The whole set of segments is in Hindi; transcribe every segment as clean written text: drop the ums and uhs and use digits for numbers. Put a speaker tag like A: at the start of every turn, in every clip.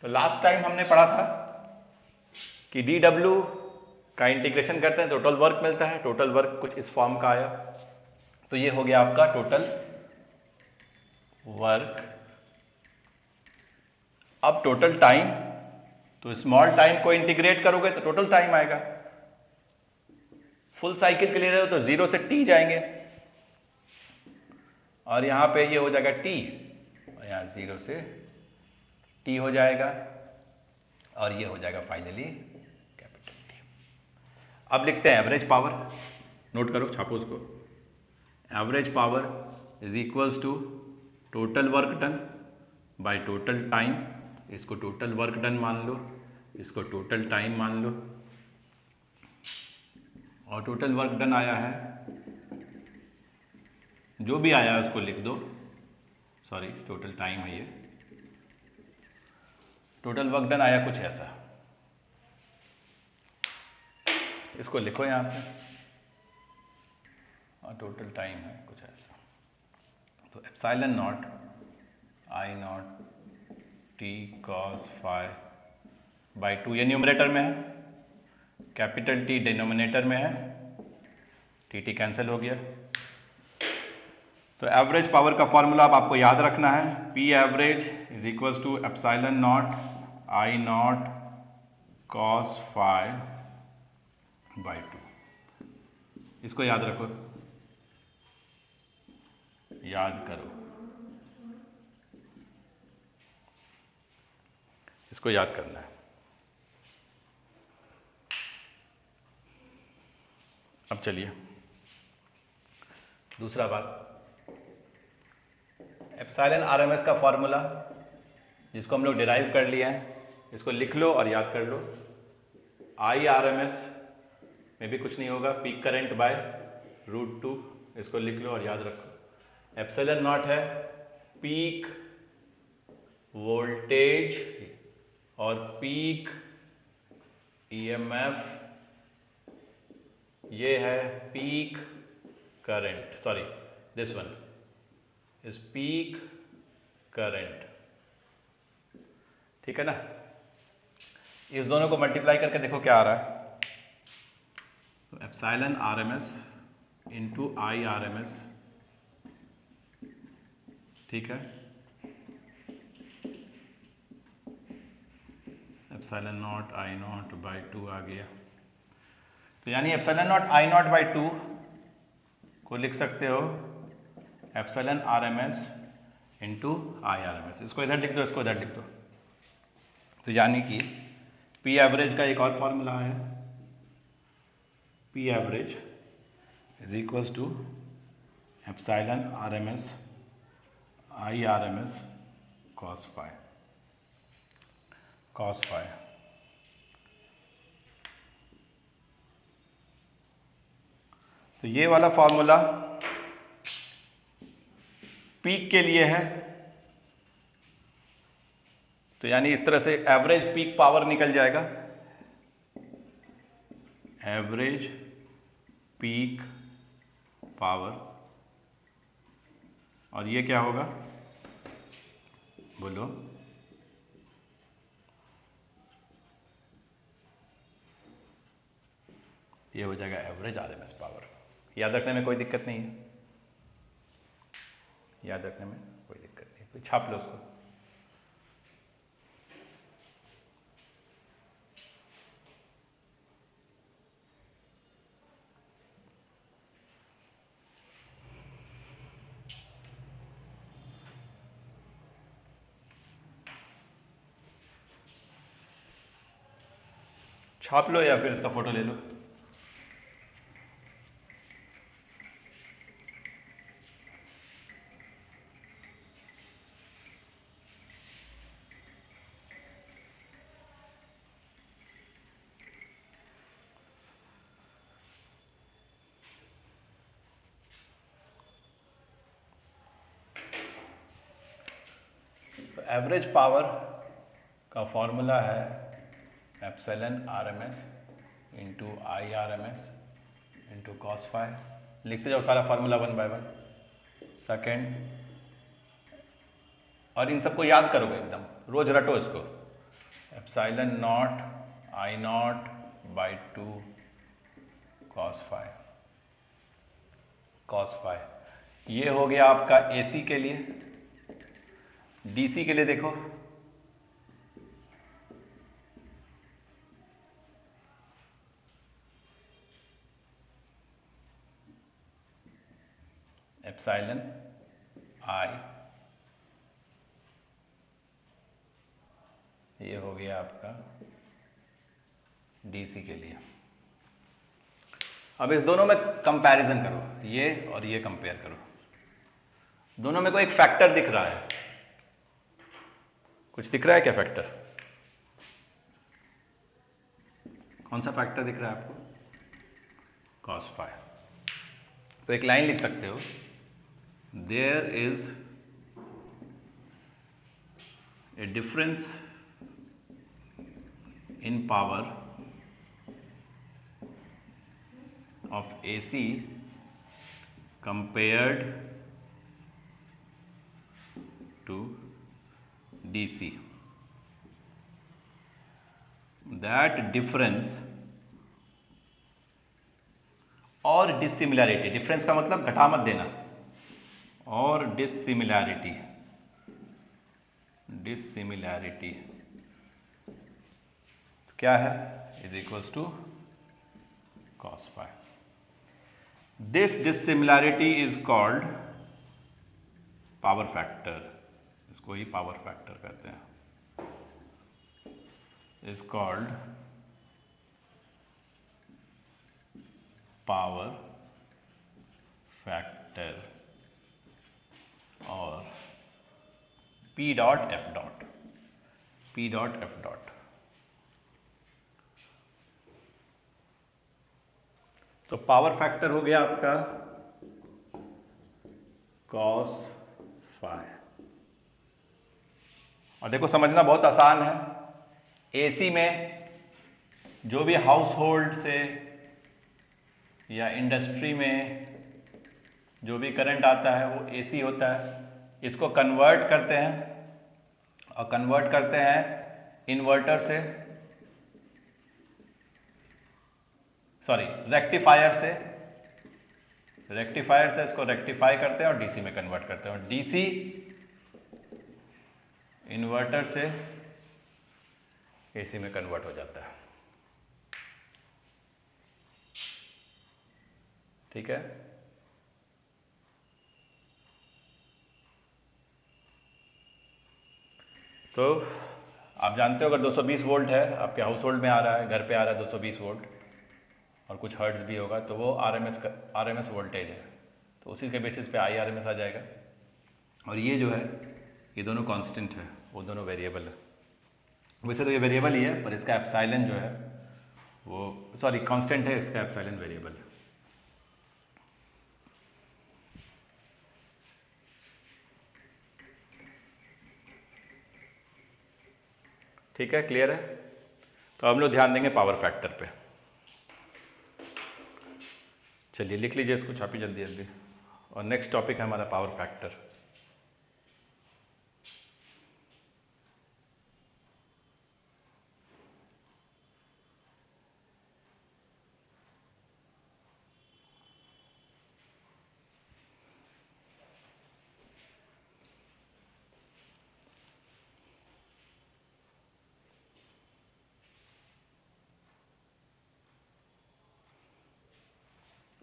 A: तो लास्ट टाइम हमने पढ़ा था कि डी डब्ल्यू का इंटीग्रेशन करते हैं टोटल वर्क मिलता है। टोटल वर्क कुछ इस फॉर्म का आया, तो ये हो गया आपका टोटल वर्क। अब टोटल टाइम, तो स्मॉल टाइम को इंटीग्रेट करोगे तो टोटल टाइम आएगा। फुल साइकिल के लिए रहे हो तो 0 से t जाएंगे, और यहां पे ये हो जाएगा t, और यहां 0 से t हो जाएगा, और ये हो जाएगा फाइनली कैपिटल T। अब लिखते हैं एवरेज पावर, नोट करो, छापो उसको। Average power is equals to total work done by total time. इसको टोटल वर्क डन मान लो, इसको टोटल टाइम मान लो, और टोटल वर्क डन आया है, जो भी आया है उसको लिख दो। सॉरी, टोटल टाइम है ये। टोटल वर्क डन आया कुछ ऐसा, इसको लिखो यहां पे, और टोटल टाइम है कुछ ऐसा। तो epsilon naught I naught T cos phi by 2, ये न्यूमरेटर में है, कैपिटल टी डिनोमिनेटर में है, टी टी कैंसिल हो गया। तो एवरेज पावर का फॉर्मूला अब आपको याद रखना है, P average is equals to epsilon naught I naught cos phi by 2। इसको याद रखो, याद करो, इसको याद करना है। अब चलिए दूसरा बात, एप्सिलॉन आरएमएस का फॉर्मूला जिसको हम लोग डिराइव कर लिए हैं, इसको लिख लो और याद कर लो। आई आरएमएस में भी कुछ नहीं होगा, पीक करंट बाय √2, इसको लिख लो और याद रखो। एप्सिलॉन नॉट है पीक वोल्टेज और पीक ईएमएफ, ये है peak current, sorry this one is peak current, ठीक है ना। इस दोनों को मल्टीप्लाई करके देखो क्या आ रहा है। तो एप्सिलॉन आरएमएस इंटू आई आरएमएस, ठीक है, epsilon naught I naught by 2 आ गया। तो यानी epsilon naught I naught by 2 को लिख सकते हो एप्सिलॉन आरएमएस इंटू आई आरएमएस। इसको इधर लिख दो, इसको इधर लिख दो। तो यानी कि पी एवरेज का एक और फॉर्मूला है, P average is equals to epsilon RMS I RMS cos phi, cos phi. तो ये वाला फॉर्मूला पीक के लिए है, तो यानी इस तरह से एवरेज पीक पावर निकल जाएगा, एवरेज पीक पावर। और ये क्या होगा बोलो, ये हो जाएगा एवरेज आरएमएस पावर। याद रखने में कोई दिक्कत नहीं है, याद रखने में कोई दिक्कत नहीं, तो छाप लो उसको। छाप लो या फिर इसका फोटो ले लो। तो एवरेज पावर का फॉर्मूला है एप्सिलॉन आरएमएस इंटू आई आरएमएस इंटू कॉस फाई। लिखते जाओ सारा फार्मूला 1 बाय 1। सेकेंड, और इन सबको याद करोगे एकदम, रोज रटो इसको। Epsilon naught I naught by 2 cos phi. ये हो गया आपका एसी के लिए। डीसी के लिए देखो, एप्सिलॉन आई, ये हो गया आपका डीसी के लिए। अब इस दोनों में कंपैरिजन करो, ये और ये कंपेयर करो। दोनों में कोई एक फैक्टर दिख रहा है, कुछ दिख रहा है क्या फैक्टर? कौन सा फैक्टर दिख रहा है आपको? Cos phi. तो एक लाइन लिख सकते हो, there is a difference in power of AC compared to DC. That difference और डिसिमिलैरिटी, डिफरेंस का मतलब घटा मत देना, और डिसिमिलैरिटी क्या है? Is equals to cos phi. This dissimilarity is called power factor, इसको ही पावर फैक्टर कहते हैं, इज कॉल्ड पावर फैक्टर और P डॉट F डॉट। तो पावर फैक्टर हो गया आपका कॉस फाई। और देखो समझना बहुत आसान है, एसी में जो भी हाउस होल्ड से या इंडस्ट्री में जो भी करंट आता है वो एसी होता है। इसको कन्वर्ट करते हैं, और कन्वर्ट करते हैं इन्वर्टर से, सॉरी रेक्टिफायर से इसको रेक्टिफाई करते हैं और डीसी में कन्वर्ट करते हैं, और डीसी इन्वर्टर से एसी में कन्वर्ट हो जाता है। ठीक है? तो आप जानते हो अगर 220 वोल्ट है आपके हाउस होल्ड में आ रहा है, घर पे आ रहा है 220 वोल्ट, और कुछ हर्ट्ज भी होगा, तो वो आरएमएस वोल्टेज है, तो उसी के बेसिस पे आई आरएमएस आ जाएगा। और ये जो है ये दोनों कांस्टेंट है, वो दोनों वेरिएबल है। वैसे तो ये वेरिएबल ही है, पर इसका एप्सिलॉन जो है वो, सॉरी कांस्टेंट है, इसका एप्सिलॉन वेरिएबल है। ठीक है, क्लियर है? तो हम लोग ध्यान देंगे पावर फैक्टर पे। चलिए लिख लीजिए इसको, छापी जल्दी जल्दी। और नेक्स्ट टॉपिक है हमारा पावर फैक्टर।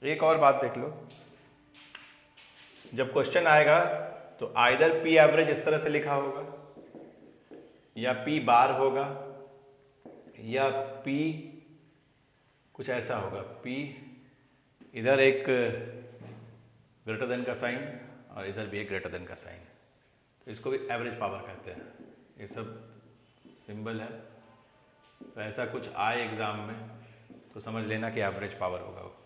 A: एक और बात देख लो, जब क्वेश्चन आएगा तो आइदर पी एवरेज इस तरह से लिखा होगा, या पी बार होगा, या पी कुछ ऐसा होगा, पी इधर एक ग्रेटर देन का साइन और इधर भी एक ग्रेटर देन का साइन, तो इसको भी एवरेज पावर कहते हैं। ये सब सिंबल है, तो ऐसा कुछ आए एग्जाम में तो समझ लेना कि एवरेज पावर होगा वो।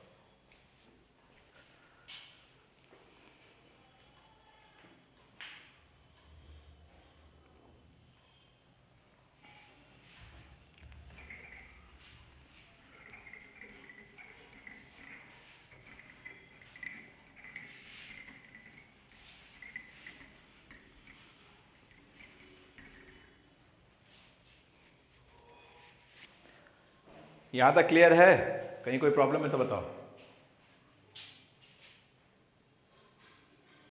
A: यहां तक क्लियर है? कहीं कोई प्रॉब्लम है तो बताओ।